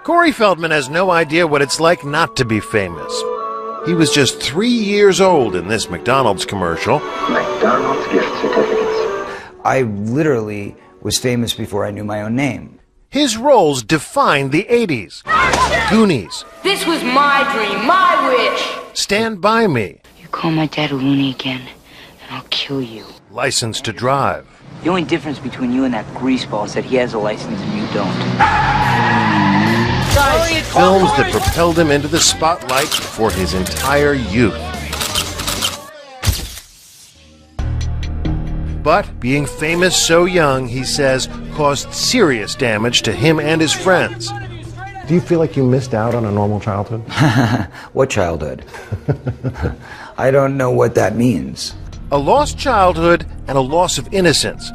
Corey Feldman has no idea what it's like not to be famous. He was just 3 years old in this McDonald's commercial. McDonald's gift certificates. I literally was famous before I knew my own name. His roles defined the 80s. Goonies. This was my dream, my wish. Stand By Me. You call my dad a loony again, and I'll kill you. License to Drive. The only difference between you and that greaseball is that he has a license and you don't. Films that propelled him into the spotlight for his entire youth. But being famous so young, he says, caused serious damage to him and his friends. Do you feel like you missed out on a normal childhood? What childhood? I don't know what that means. A lost childhood and a loss of innocence.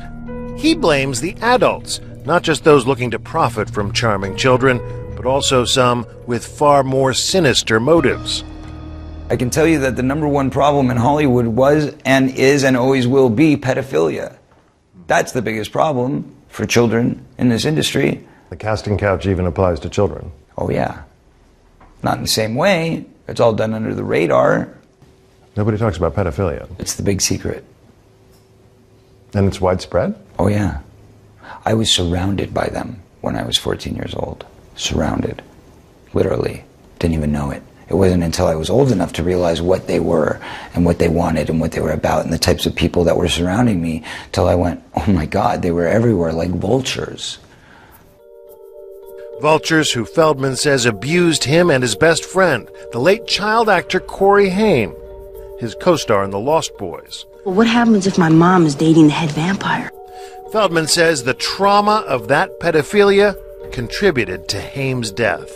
He blames the adults, not just those looking to profit from charming children, but also some with far more sinister motives. I can tell you that the number one problem in Hollywood was and is and always will be pedophilia. That's the biggest problem for children in this industry. The casting couch even applies to children. Oh yeah. Not in the same way. It's all done under the radar. Nobody talks about pedophilia. It's the big secret. And it's widespread? Oh yeah. I was surrounded by them when I was 14 years old. Surrounded. Literally. Didn't even know it. It wasn't until I was old enough to realize what they were and what they wanted and what they were about and the types of people that were surrounding me till I went, oh my God, they were everywhere like vultures. Vultures who Feldman says abused him and his best friend, the late child actor Corey Haim, his co-star in The Lost Boys. Well, what happens if my mom is dating the head vampire? Feldman says the trauma of that pedophilia contributed to Haim's death.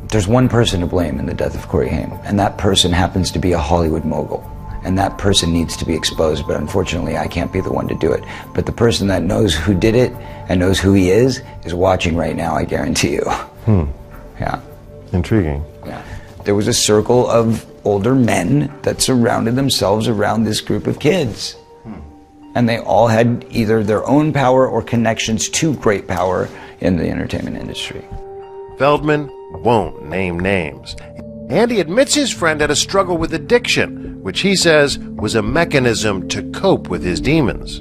There's one person to blame in the death of Corey Haim, and that person happens to be a Hollywood mogul. And that person needs to be exposed, but unfortunately I can't be the one to do it. But the person that knows who did it and knows who he is watching right now, I guarantee you. Yeah. Intriguing. Yeah. There was a circle of older men that surrounded themselves around this group of kids. And they all had either their own power or connections to great power in the entertainment industry. Feldman won't name names. And he admits his friend had a struggle with addiction, which he says was a mechanism to cope with his demons.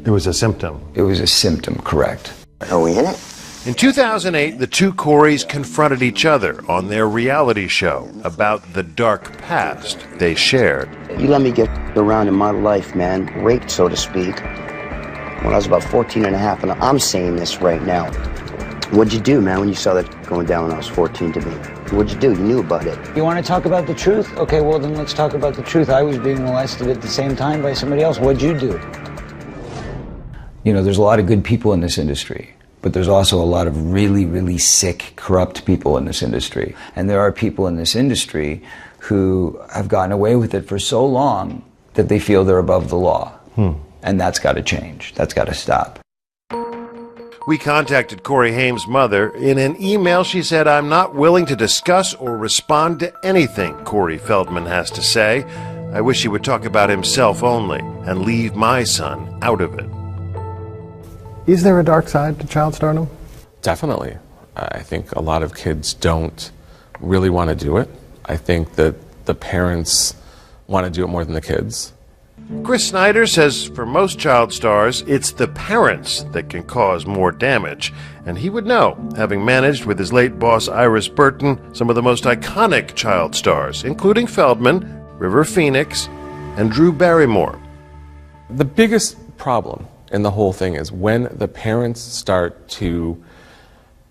It was a symptom. It was a symptom, correct. Are we in it? In 2008, the two Coreys confronted each other on their reality show about the dark past they shared. You let me get around in my life, man, raped, so to speak, when I was about 14 and a half, and I'm saying this right now. What'd you do, man, when you saw that going down when I was 14 to me? What'd you do? You knew about it. You want to talk about the truth? Okay, well then let's talk about the truth. I was being molested at the same time by somebody else. What'd you do? You know, there's a lot of good people in this industry, but there's also a lot of really, really sick, corrupt people in this industry. And there are people in this industry who have gotten away with it for so long that they feel they're above the law. And that's got to change. That's got to stop. We contacted Corey Haim's mother. In an email, she said, "I'm not willing to discuss or respond to anything Corey Feldman has to say. I wish he would talk about himself only and leave my son out of it." Is there a dark side to child stardom? Definitely. I think a lot of kids don't really want to do it. I think that the parents want to do it more than the kids. Chris Snyder says for most child stars, it's the parents that can cause more damage. And he would know, having managed with his late boss Iris Burton some of the most iconic child stars, including Feldman, River Phoenix, and Drew Barrymore. The biggest problem in the whole thing is when the parents start to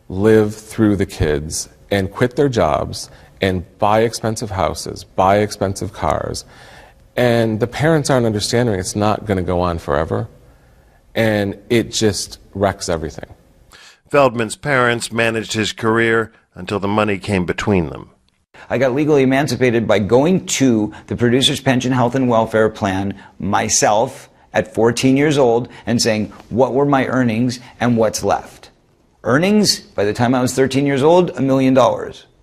live through the kids and quit their jobs and buy expensive houses, buy expensive cars, and the parents aren't understanding it's not going to go on forever, and it just wrecks everything. Feldman's parents managed his career until the money came between them. I got legally emancipated by going to the Producer's Pension Health and Welfare Plan myself at 14 years old and saying, what were my earnings and what's left? Earnings, by the time I was 13 years old, $1 million,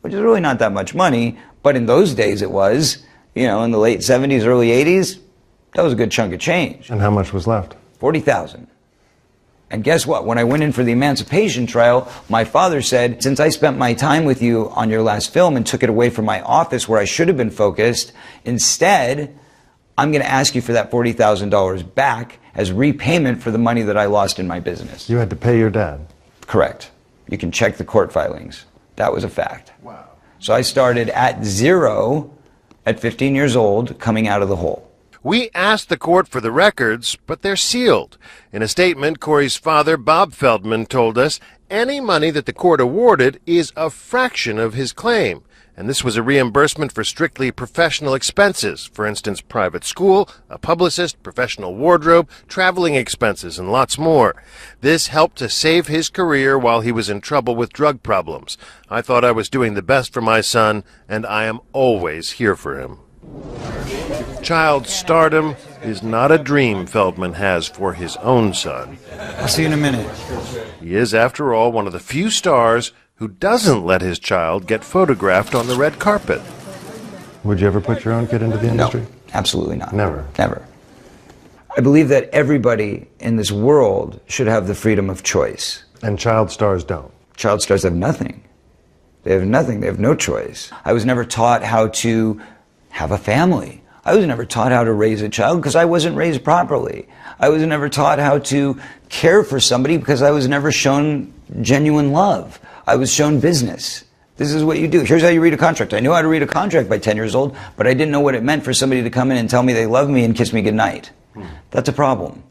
which is really not that much money, but in those days it was. You know, in the late 70s, early 80s, that was a good chunk of change. And how much was left? $40,000. And guess what? When I went in for the emancipation trial, my father said, since I spent my time with you on your last film and took it away from my office where I should have been focused, instead, I'm going to ask you for that $40,000 back as repayment for the money that I lost in my business. You had to pay your dad? Correct. You can check the court filings. That was a fact. Wow. So I started at 0 at 15 years old, coming out of the hole. We asked the court for the records, but they're sealed. In a statement, Corey's father, Bob Feldman, told us any money that the court awarded is a fraction of his claim. And this was a reimbursement for strictly professional expenses, for instance, private school, a publicist, professional wardrobe, traveling expenses, and lots more. This helped to save his career while he was in trouble with drug problems. I thought I was doing the best for my son, and I am always here for him. Child stardom is not a dream Feldman has for his own son. I'll see you in a minute. He is, after all, one of the few stars who doesn't let his child get photographed on the red carpet. Would you ever put your own kid into the industry? No, absolutely not. Never? Never. I believe that everybody in this world should have the freedom of choice. And child stars don't? Child stars have nothing. They have nothing. They have no choice. I was never taught how to have a family. I was never taught how to raise a child because I wasn't raised properly. I was never taught how to care for somebody because I was never shown genuine love. I was shown business. This is what you do. Here's how you read a contract. I knew how to read a contract by 10 years old, but I didn't know what it meant for somebody to come in and tell me they love me and kiss me goodnight. That's a problem.